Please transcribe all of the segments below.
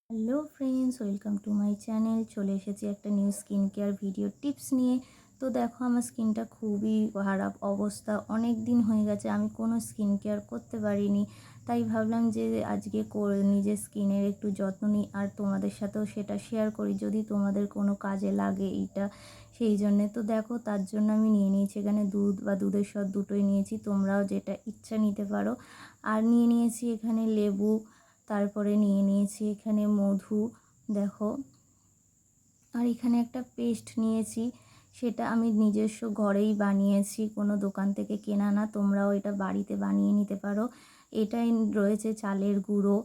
Hello friends, welcome to my channel. চলে এসেছি একটা new skin care video tips নিয়ে। তো দেখো, আমার স্কিনটা খুবই খারাপ অবস্থা, অনেক দিন হয়ে গেছে আমি কোনো স্কিন কেয়ার করতে পারিনি। তাই ভাবলাম যে আজকে করে নিজের স্কিনের একটু যত্ন নিই আর তোমাদের সাথেও সেটা শেয়ার করি, যদি তোমাদের কোনো কাজে লাগে এইটা, সেই জন্যে। তো দেখো, তার জন্য আমি নিয়ে নিয়েছি এখানে দুধ বা দুধের স্বাদ দুটোই নিয়েছি, তোমরাও যেটা ইচ্ছা নিতে পারো। আর নিয়ে নিয়েছি এখানে লেবু, তারপরে নিয়ে নিয়েছি এখানে মধু, দেখো। আর এখানে একটা পেস্ট নিয়েছি, সেটা আমি নিজস্ব ঘরেই বানিয়েছি, কোনো দোকান থেকে কেনা না। তোমরাও এটা বাড়িতে বানিয়ে নিতে পারো। এটাই রয়েছে চালের গুঁড়ো,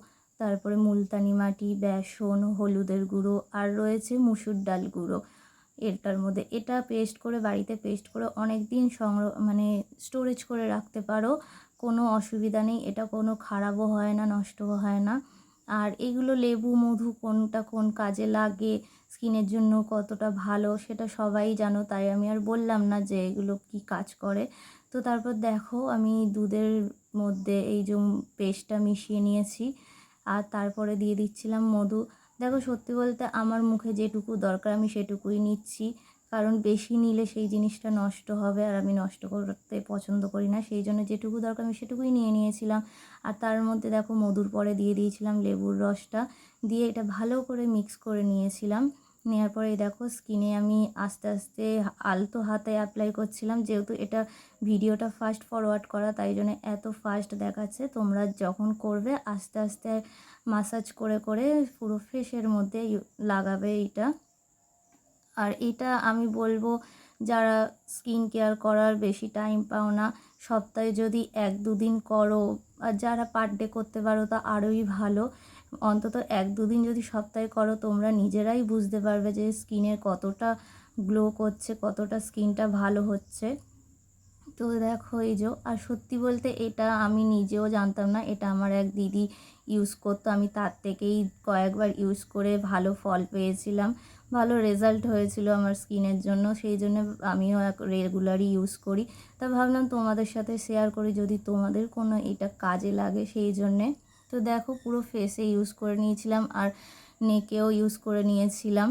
তারপরে মুলতানি মাটি, বেসন, হলুদের গুঁড়ো, আর রয়েছে মুসুর ডাল গুঁড়ো এটার মধ্যে। এটা পেস্ট করে বাড়িতে পেস্ট করে অনেক দিন স্টোরেজ করে রাখতে পারো, কোনো অসুবিধা নেই। এটা কোনো খারাপও হয় না, নষ্টও হয় না। আর এগুলো লেবু মধু কোনটা কোন কাজে লাগে, স্কিনের জন্য কতটা ভালো, সেটা সবাই জানো, তাই আমি আর বললাম না যে এগুলো কি কাজ করে। তো তারপর দেখো, আমি দুধের মধ্যে এই যে পেস্টটা মিশিয়ে নিয়েছি, আর তারপরে দিয়ে দিচ্ছিলাম মধু। দেখো, সত্যি বলতে আমার মুখে যেটুকু দরকার আমি সেটুকুই নিচ্ছি, কারণ বেশি নিলে সেই জিনিসটা নষ্ট হবে, আর আমি নষ্ট করতে পছন্দ করি না। সেই জন্য যেটুকু দরকার আমি সেটুকুই নিয়ে নিয়েছিলাম। আর তার মধ্যে দেখো, মধুর পরে দিয়ে দিয়েছিলাম লেবুর রসটা, দিয়ে এটা ভালো করে মিক্স করে নিয়েছিলাম। নেওয়ার পরে দেখো, স্কিনে আমি আস্তে আস্তে আলতো হাতে অ্যাপ্লাই করছিলাম, যেহেতু এটা ভিডিওটা ফাস্ট ফরওয়ার্ড করা, তাই জন্য এত ফাস্ট দেখাচ্ছে। তোমরা যখন করবে আস্তে আস্তে মাসাজ করে করে পুরো ফেসের মধ্যে লাগাবে এটা। আর এটা আমি বলবো, যারা স্কিন কেয়ার করার বেশি টাইম পাও না, সপ্তাহে যদি 1-2 দিন করো, আর যারা পার ডে করতে পারো তা আরোই ভালো। অন্তত 1-2 দিন যদি সপ্তাহে করো, তোমরা নিজেরাই বুঝতে পারবে যে স্কিনের কতটা গ্লো করছে, কতটা স্কিনটা ভালো হচ্ছে। তো দেখো, এই যে, আর সত্যি বলতে এটা আমি নিজেও জানতাম না, এটা আমার এক দিদি ইউজ করতো, আমি তার থেকেই কয়েকবার ইউজ করে ভালো ফল পেয়েছিলাম, ভালো রেজাল্ট হয়েছিল আমার স্কিনের জন্য। সেই জন্য আমিও রেগুলারই ইউজ করি। তা ভাবলাম তোমাদের সাথে শেয়ার করি, যদি তোমাদের কোনো এটা কাজে লাগে, সেই জন্যে। তো দেখো, পুরো ফেসে ইউজ করে নিয়েছিলাম আর নেকেও ইউজ করে নিয়েছিলাম।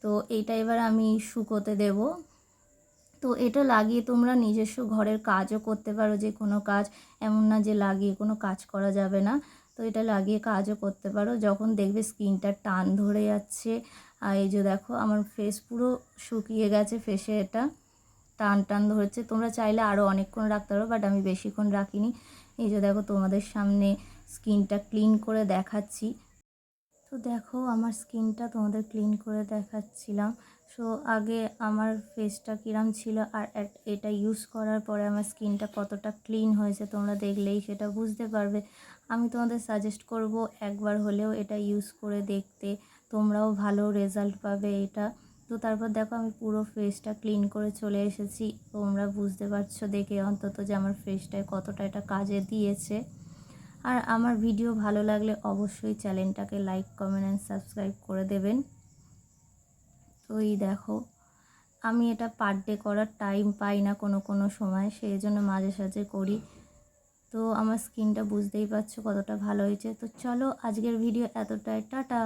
তো এইটা এবার আমি শুকোতে দেবো। তো এটা লাগিয়ে তোমরা নিজস্ব ঘরের কাজও করতে পারো, যে কোনো কাজ, এমন না যে লাগিয়ে কোনো কাজ করা যাবে না। তো এটা লাগিয়ে কাজও করতে পারো, যখন দেখবে স্কিনটা টান ধরে যাচ্ছে। আর এই যে দেখো, আমার ফেস পুরো শুকিয়ে গেছে, ফেসে এটা টান টান ধরেছে। তোমরা চাইলে আরও অনেকক্ষণ রাখতে পারো, বাট আমি বেশিক্ষণ রাখিনি। এই যে দেখো, তোমাদের সামনে স্কিনটা ক্লিন করে দেখাচ্ছি। তো দেখো, আমার স্কিনটা তোমাদের ক্লিন করে দেখাচ্ছিলাম। সো আগে আমার ফেসটা কিরম ছিল, আর এটা ইউজ করার পরে আমার স্কিনটা কতটা ক্লিন হয়েছে, তোমরা দেখলেই সেটা বুঝতে পারবে। আমি তোমাদের সাজেস্ট করব একবার হলেও এটা ইউজ করে দেখতে, তোমরাও ভালো রেজাল্ট পাবে এটা। তো তারপর দেখো, আমি পুরো ফেসটা ক্লিন করে চলে এসেছি। তোমরা বুঝতে পারছো দেখে অন্তত যে আমার ফেসটায় কতটা এটা কাজে দিয়েছে। আর আমার ভিডিও ভালো লাগলে অবশ্যই চ্যানেলটাকে লাইক, কমেন্ট অ্যান্ড সাবস্ক্রাইব করে দেবেন। তো এই দেখো, আমি এটা পার ডে করার টাইম পাই না কোনো কোনো সময়, সেই জন্য মাঝে সাঝে করি। তো আমার স্কিনটা বুঝতেই পারছো কতটা ভালো হয়েছে। তো চলো, আজকের ভিডিও এতটাই, টাটা।